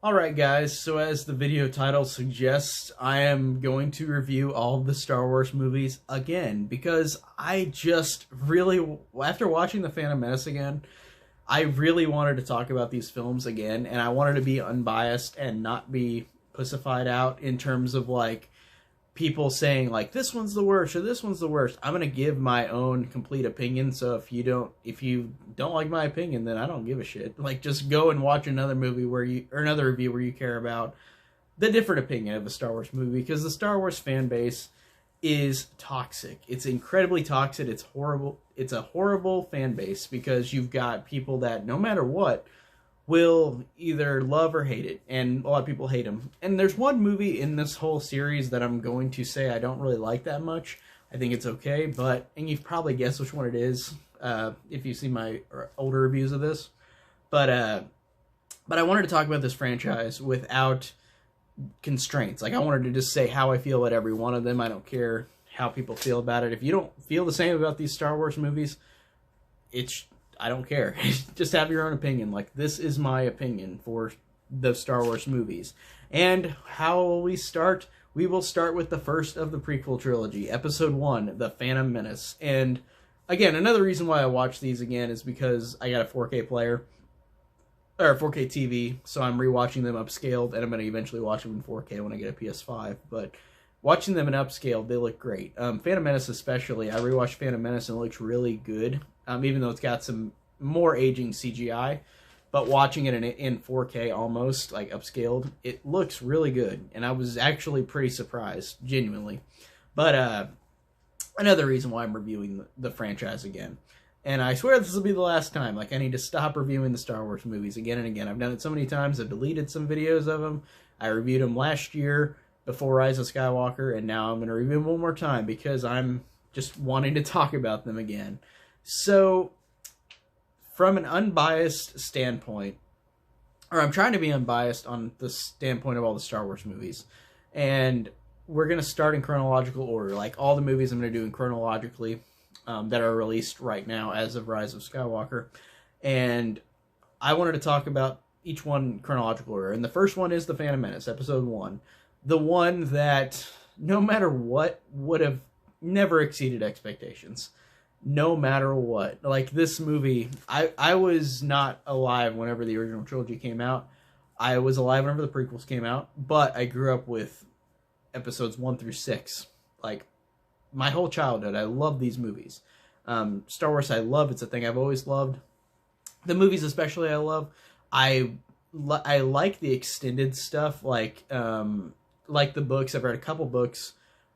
Alright guys, so as the video title suggests, I am going to review all of the Star Wars movies again, because I just really, after watching The Phantom Menace again, I really wanted to talk about these films again, and I wanted to be unbiased and not be pussified out in terms of like people saying like this one's the worst or this one's the worst. I'm gonna give my own complete opinion. So if you don't like my opinion, then I don't give a shit. Like just go and watch another movie or another review where you care about the different opinion of a Star Wars movie, because the Star Wars fan base is toxic. It's incredibly toxic. It's horrible. It's a horrible fan base because you've got people that no matter what will either love or hate it, and a lot of people hate them. And there's one movie in this whole series that I'm going to say I don't really like that much. I think it's okay, and you've probably guessed which one it is if you see my older reviews of this. But I wanted to talk about this franchise without constraints. Like I wanted to just say how I feel about every one of them. I don't care how people feel about it. If you don't feel the same about these Star Wars movies, I don't care. Just have your own opinion. Like, this is my opinion for the Star Wars movies. And how will we start? We will start with the first of the prequel trilogy, Episode 1, The Phantom Menace. And, again, another reason why I watch these again is because I got a 4K player, or a 4K TV, so I'm rewatching them upscaled, and I'm going to eventually watch them in 4K when I get a PS5. But watching them in upscaled, they look great. Phantom Menace especially, I rewatched Phantom Menace and it looks really good. Even though it's got some more aging CGI, but watching it in 4K almost, like upscaled, it looks really good. And I was actually pretty surprised, genuinely. But another reason why I'm reviewing the franchise again. And I swear this will be the last time. Like, I need to stop reviewing the Star Wars movies again and again. I've done it so many times, I've deleted some videos of them. I reviewed them last year before Rise of Skywalker, and now I'm going to review them one more time because I'm just wanting to talk about them again. So, from an unbiased standpoint, or I'm trying to be unbiased on the standpoint of all the Star Wars movies, and we're going to start in chronological order. Like, all the movies I'm going to do in chronologically that are released right now as of Rise of Skywalker. And I wanted to talk about each one in chronological order. And the first one is The Phantom Menace, Episode 1. The one that, no matter what, would have never exceeded expectations. No matter what. Like, this movie, I was not alive whenever the original trilogy came out. I was alive whenever the prequels came out, but I grew up with episodes 1 through 6. Like, my whole childhood, I love these movies. Star Wars, I love. It's a thing I've always loved. The movies especially I love. I like the extended stuff, like the books. I've read a couple books.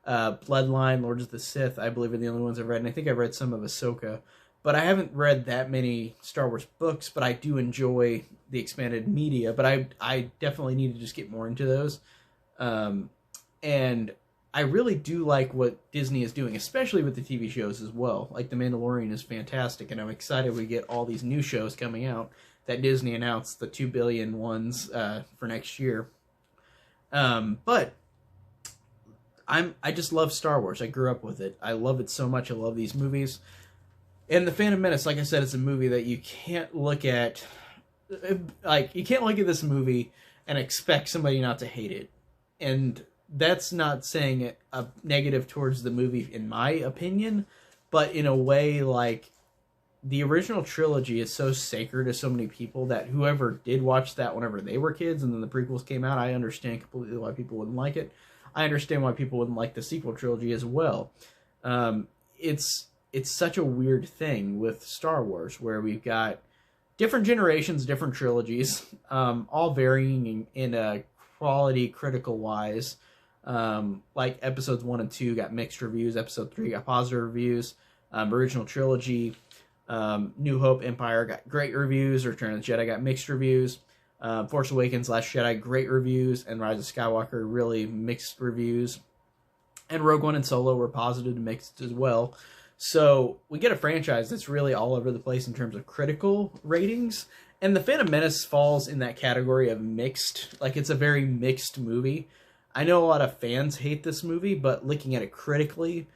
Bloodline, Lords of the Sith, I believe are the only ones I've read, and I think I've read some of Ahsoka, but I haven't read that many Star Wars books, but I do enjoy the expanded media, but I definitely need to just get more into those, and I really do like what Disney is doing, especially with the TV shows as well. Like, The Mandalorian is fantastic, and I'm excited we get all these new shows coming out that Disney announced, the 2 billion ones for next year, but I just love Star Wars. I grew up with it. I love it so much. I love these movies. And The Phantom Menace, like I said, it's a movie that you can't look at. Like, you can't look at this movie and expect somebody not to hate it. And that's not saying a negative towards the movie, in my opinion. But in a way, like, the original trilogy is so sacred to so many people that whoever did watch that whenever they were kids and then the prequels came out, I understand completely why people wouldn't like it. I understand why people wouldn't like the sequel trilogy as well. It's such a weird thing with Star Wars, where we've got different generations, different trilogies, all varying in quality, critical-wise. Like Episodes 1 and 2 got mixed reviews. Episode 3 got positive reviews. Original trilogy, New Hope, Empire got great reviews. Return of the Jedi got mixed reviews. Force Awakens, Last Jedi, great reviews, and Rise of Skywalker, really mixed reviews. And Rogue One and Solo were positive and mixed as well. So we get a franchise that's really all over the place in terms of critical ratings. And The Phantom Menace falls in that category of mixed. Like, it's a very mixed movie. I know a lot of fans hate this movie, but looking at it critically,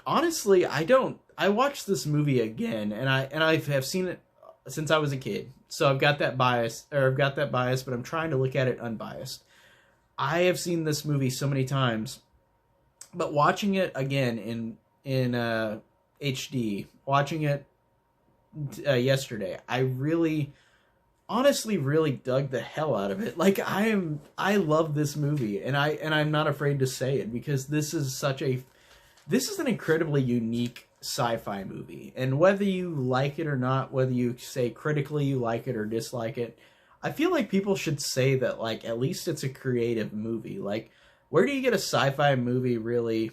honestly, I don't. I watched this movie again, and I have seen it since I was a kid. So I've got that bias, but I'm trying to look at it unbiased. I have seen this movie so many times, but watching it again in HD, watching it yesterday, I really, honestly, really dug the hell out of it. Like I love this movie, and I'm not afraid to say it, because this is an incredibly unique sci-fi movie. And whether you like it or not, whether you say critically you like it or dislike it, I feel like people should say that, like, at least it's a creative movie. Like, where do you get a sci-fi movie, really,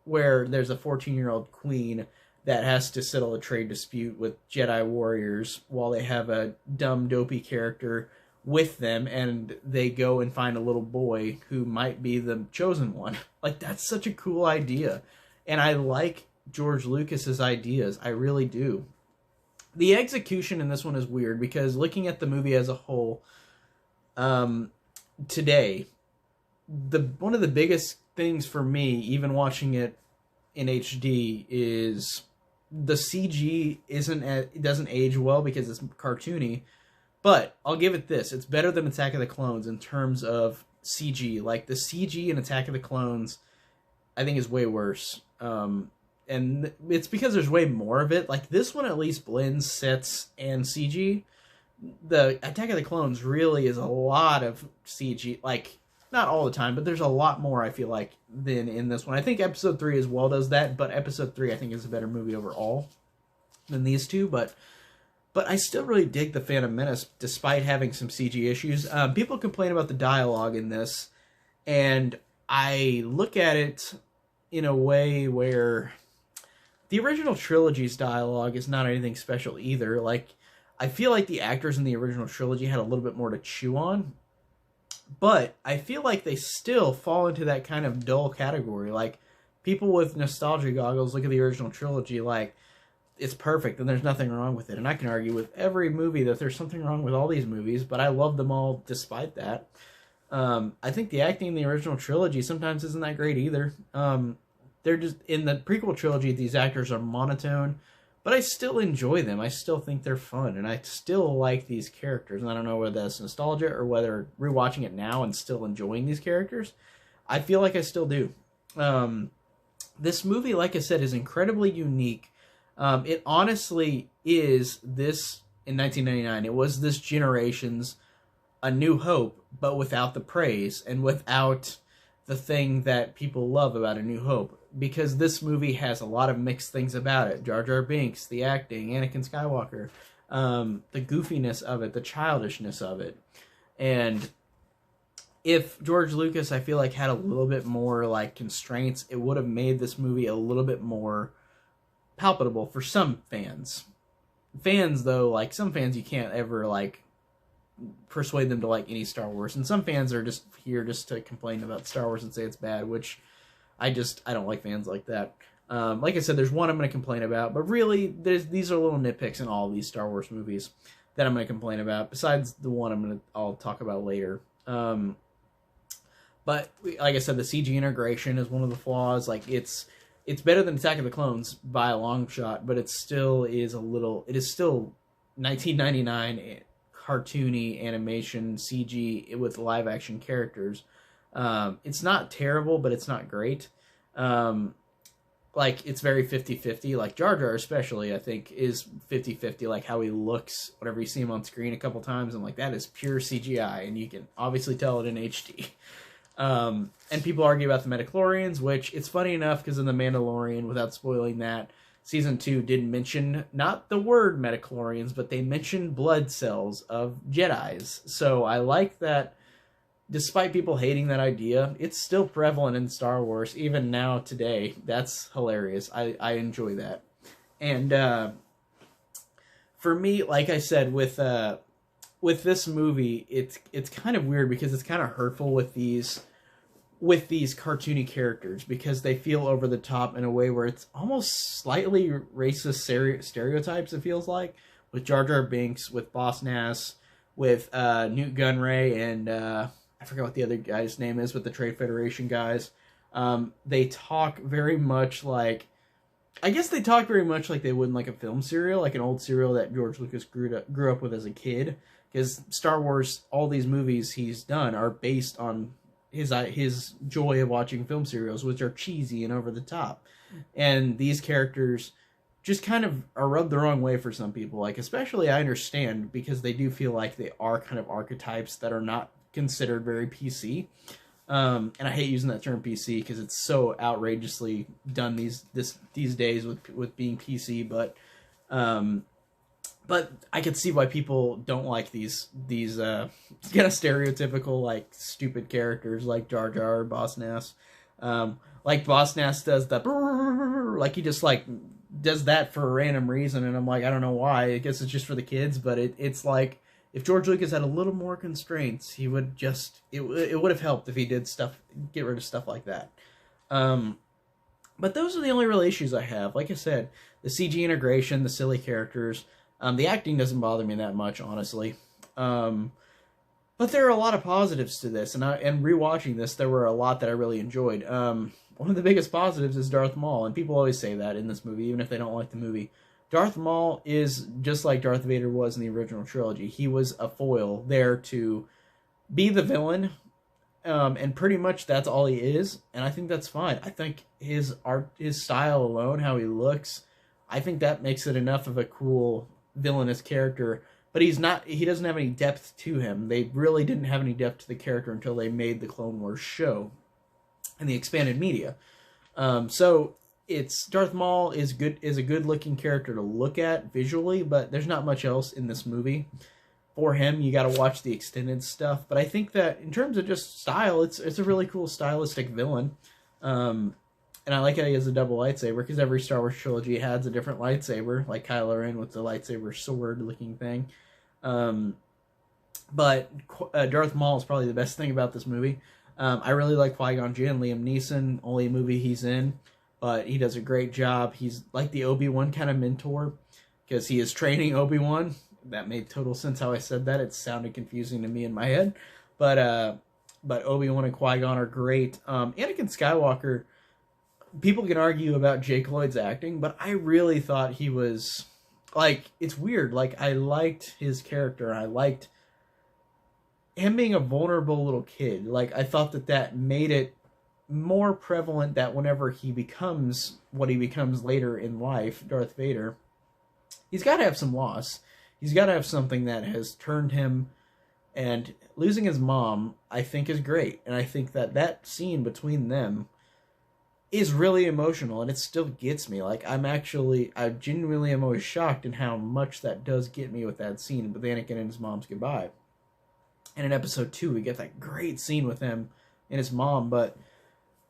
where there's a 14-year-old queen that has to settle a trade dispute with Jedi warriors while they have a dumb, dopey character with them, and they go and find a little boy who might be the chosen one? Like, that's such a cool idea. And I like George Lucas's ideas. I really do. The execution in this one is weird, because looking at the movie as a whole, today, one of the biggest things for me, even watching it in HD, is the CG it doesn't age well because it's cartoony. But I'll give it this: it's better than Attack of the Clones in terms of CG. Like, the CG in Attack of the Clones, I think, is way worse. And it's because there's way more of it. Like, this one at least blends sets and CG. The Attack of the Clones really is a lot of CG. Like, not all the time, but there's a lot more, I feel like, than in this one. I think Episode 3 as well does that, but Episode 3, I think, is a better movie overall than these two. But I still really dig The Phantom Menace, despite having some CG issues. People complain about the dialogue in this, and I look at it in a way where the original trilogy's dialogue is not anything special either. Like, I feel like the actors in the original trilogy had a little bit more to chew on, but I feel like they still fall into that kind of dull category. Like, people with nostalgia goggles look at the original trilogy like it's perfect and there's nothing wrong with it. And I can argue with every movie that there's something wrong with all these movies, but I love them all despite that. I think the acting in the original trilogy sometimes isn't that great either. They're just, in the prequel trilogy, these actors are monotone, but I still enjoy them. I still think they're fun, and I still like these characters. And I don't know whether that's nostalgia or whether rewatching it now and still enjoying these characters, I feel like I still do. This movie, like I said, is incredibly unique. It honestly is this, in 1999, it was this generation's A New Hope, but without the praise and without the thing that people love about A New Hope. Because this movie has a lot of mixed things about it. Jar Jar Binks, the acting, Anakin Skywalker, the goofiness of it, the childishness of it. And if George Lucas, I feel like, had a little bit more, like, constraints, it would have made this movie a little bit more palatable for some fans. Fans, though, like, some fans you can't ever, like, persuade them to like any Star Wars. And some fans are just here just to complain about Star Wars and say it's bad, which I don't like fans like that. Like I said, there's one I'm going to complain about, but really, these are little nitpicks in all these Star Wars movies that I'm going to complain about, besides the one I'll talk about later. But like I said, the CG integration is one of the flaws. Like, it's better than Attack of the Clones by a long shot, but it is still 1999 cartoony animation CG with live action characters. It's not terrible, but it's not great. Like, it's very 50-50. Like, Jar Jar especially, I think, is 50-50. Like, how he looks whenever you see him on screen a couple times, I'm like, that is pure CGI, and you can obviously tell it in HD. And people argue about the midichlorians, which, it's funny enough, because in The Mandalorian, without spoiling that, Season 2 didn't mention, not the word midichlorians, but they mentioned blood cells of Jedis. So I like that, despite people hating that idea, it's still prevalent in Star Wars, even now, today. That's hilarious. I enjoy that. And for me, like I said, with this movie, it's kind of weird because it's kind of hurtful with these cartoony characters, because they feel over the top in a way where it's almost slightly racist stereotypes, it feels like, with Jar Jar Binks, with Boss Nass, with Newt Gunray, and I forgot what the other guy's name is, with the Trade Federation guys. They talk very much like I guess they talk very much like they would in like a film serial, like an old serial that George Lucas grew up with as a kid. Because Star Wars, all these movies he's done are based on his joy of watching film serials, which are cheesy and over the top. And these characters just kind of are rubbed the wrong way for some people. Like, especially I understand, because they do feel like they are kind of archetypes that are not considered very PC. And I hate using that term PC because it's so outrageously done these days with being PC. But I could see why people don't like these kind of stereotypical, like, stupid characters like Jar Jar or Boss Nass. Like Boss Nass does the like, he just like does that for a random reason, and I'm like, I don't know why. I guess it's just for the kids, but it's like, if George Lucas had a little more constraints, he would just it would have helped if he did get rid of stuff like that. But those are the only real issues I have. Like I said, the CG integration, the silly characters, the acting doesn't bother me that much, honestly. But there are a lot of positives to this, and rewatching this, there were a lot that I really enjoyed. One of the biggest positives is Darth Maul, and people always say that in this movie, even if they don't like the movie. Darth Maul is just like Darth Vader was in the original trilogy. He was a foil there to be the villain, and pretty much that's all he is, and I think that's fine. I think his art, his style alone, how he looks, I think that makes it enough of a cool villainous character. But he doesn't have any depth to him. They really didn't have any depth to the character until they made the Clone Wars show and the expanded media. So it's Darth Maul is a good looking character to look at visually, but there's not much else in this movie for him. You got to watch the extended stuff. But I think that in terms of just style, it's a really cool stylistic villain. And I like how he has a double lightsaber, because every Star Wars trilogy has a different lightsaber, like Kylo Ren with the lightsaber sword-looking thing. But Darth Maul is probably the best thing about this movie. I really like Qui-Gon Jinn, Liam Neeson, only movie he's in, but he does a great job. He's like the Obi-Wan kind of mentor, because he is training Obi-Wan. That made total sense how I said that. It sounded confusing to me in my head. But Obi-Wan and Qui-Gon are great. Anakin Skywalker, people can argue about Jake Lloyd's acting, but I really thought he was, like, it's weird. Like, I liked his character. I liked him being a vulnerable little kid. Like, I thought that made it more prevalent that whenever he becomes what he becomes later in life, Darth Vader, he's got to have some loss. He's got to have something that has turned him, and losing his mom, I think, is great. And I think that scene between them is really emotional, and it still gets me. Like, I genuinely am always shocked in how much that does get me with that scene with Anakin and his mom's goodbye. And in episode 2, we get that great scene with him and his mom, but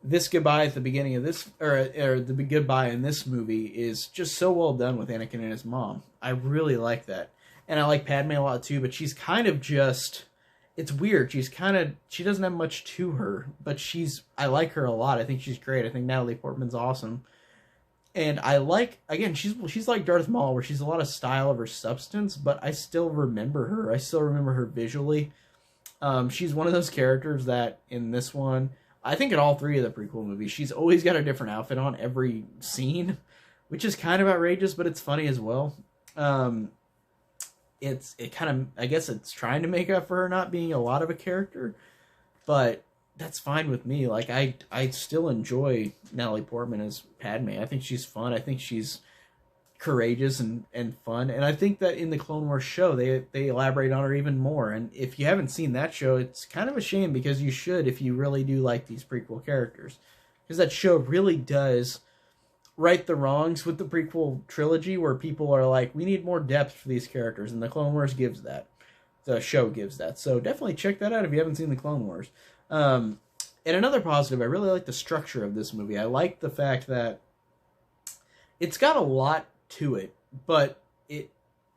this goodbye at the beginning of this, or the goodbye in this movie, is just so well done with Anakin and his mom. I really like that. And I like Padme a lot too, but she's kind of just, it's weird. She doesn't have much to her, but I like her a lot. I think she's great. I think Natalie Portman's awesome. And I like, again, she's like Darth Maul, where she's a lot of style over substance, but I still remember her. I still remember her visually. She's one of those characters that in this one, I think in all 3 of the prequel movies, she's always got a different outfit on every scene, which is kind of outrageous, but it's funny as well. I guess it's trying to make up for her not being a lot of a character, but that's fine with me. Like, I still enjoy Natalie Portman as Padme. I think she's fun. I think she's courageous and fun. And I think that in the Clone Wars show, they elaborate on her even more. And if you haven't seen that show, it's kind of a shame, because you should if you really do like these prequel characters. Because that show really does right the wrongs with the prequel trilogy, where people are like, we need more depth for these characters, and the Clone Wars gives that. The show gives that. So definitely check that out if you haven't seen the Clone Wars. And another positive, I really like the structure of this movie. I like the fact that it's got a lot to it, but it,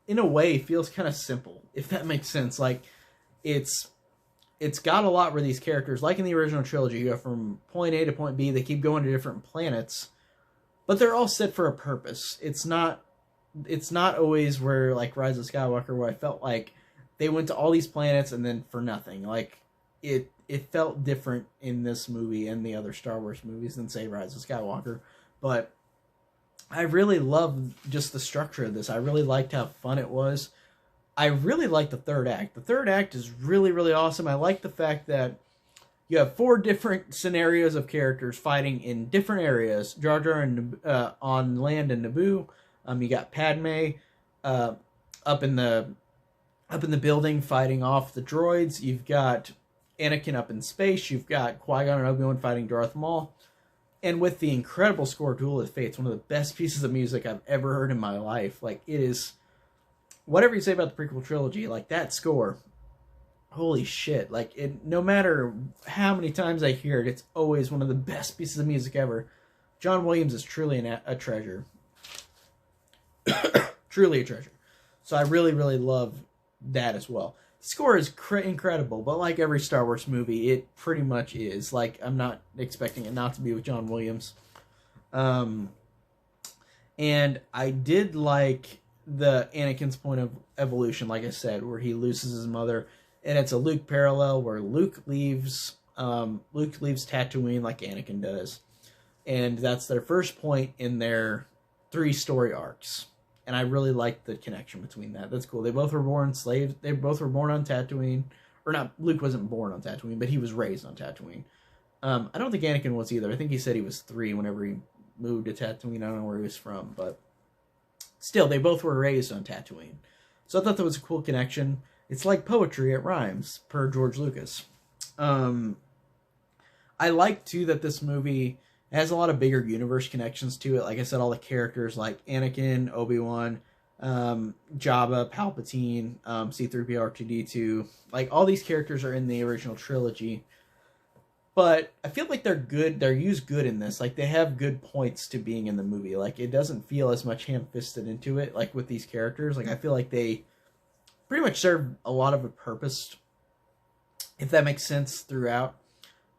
in a way, feels kind of simple, if that makes sense. Like, it's got a lot where these characters, like in the original trilogy, you go from point A to point B, they keep going to different planets, but they're all set for a purpose. It's not always where, like, Rise of Skywalker, where I felt like they went to all these planets and then for nothing. Like, it felt different in this movie and the other Star Wars movies than, say, Rise of Skywalker. But I really love just the structure of this. I really liked how fun it was. I really like the third act. The third act is really, really awesome. I like the fact that you have 4 different scenarios of characters fighting in different areas. Jar Jar and on land in Naboo. You got Padme up in the building fighting off the droids. You've got Anakin up in space. You've got Qui-Gon and Obi-Wan fighting Darth Maul. And with the incredible score, Duel of the Fates, one of the best pieces of music I've ever heard in my life. Like, it is, whatever you say about the prequel trilogy, like, that score, holy shit. Like, no matter how many times I hear it, it's always one of the best pieces of music ever. John Williams is truly a treasure. Truly a treasure. So I really, really love that as well. The score is incredible, but like every Star Wars movie, it pretty much is. Like, I'm not expecting it not to be with John Williams. And I did like the Anakin's point of evolution, like I said, where he loses his mother, and it's a Luke parallel where Luke leaves Tatooine like Anakin does, and that's their first point in their 3 story arcs. And I really like the connection between that. That's cool. They both were born slaves. They both were born on Tatooine. Or not, Luke wasn't born on Tatooine, but he was raised on Tatooine. I don't think Anakin was either. I think he said he was 3 whenever he moved to Tatooine. I don't know where he was from, but still, they both were raised on Tatooine. So I thought that was a cool connection. It's like poetry, it rhymes, per George Lucas. I like, too, that this movie has a lot of bigger universe connections to it. Like I said, all the characters like Anakin, Obi-Wan, Jabba, Palpatine, C-3PO, R2-D2. Like, all these characters are in the original trilogy. But I feel like they're good. They're used good in this. Like, they have good points to being in the movie. Like, it doesn't feel as much ham-fisted into it, like with these characters. Like, I feel like they pretty much serve a lot of a purpose, if that makes sense, throughout.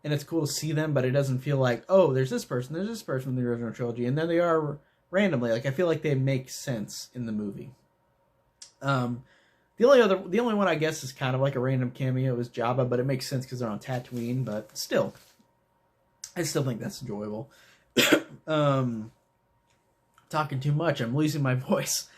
And it's cool to see them, but it doesn't feel like, oh, there's this person from the original trilogy, and then they are randomly. Like, I feel like they make sense in the movie. The only one I guess is kind of like a random cameo is Jabba, but it makes sense because they're on Tatooine. But still, I still think that's enjoyable. Talking too much, I'm losing my voice.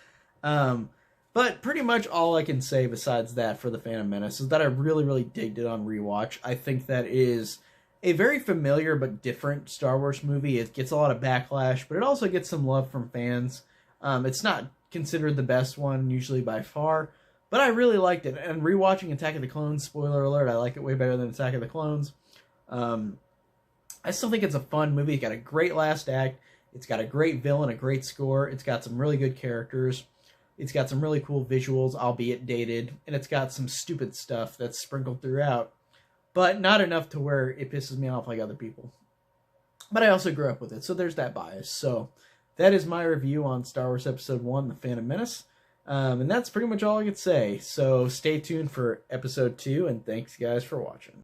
But pretty much all I can say besides that for The Phantom Menace is that I really, really digged it on rewatch. I think that is a very familiar but different Star Wars movie. It gets a lot of backlash, but it also gets some love from fans. It's not considered the best one, usually by far, but I really liked it. And rewatching Attack of the Clones, spoiler alert, I like it way better than Attack of the Clones. I still think it's a fun movie. It's got a great last act. It's got a great villain, a great score. It's got some really good characters. It's got some really cool visuals, albeit dated. And it's got some stupid stuff that's sprinkled throughout, but not enough to where it pisses me off like other people. But I also grew up with it, so there's that bias. So that is my review on Star Wars Episode 1, The Phantom Menace. And that's pretty much all I could say. So stay tuned for Episode 2, and thanks, guys, for watching.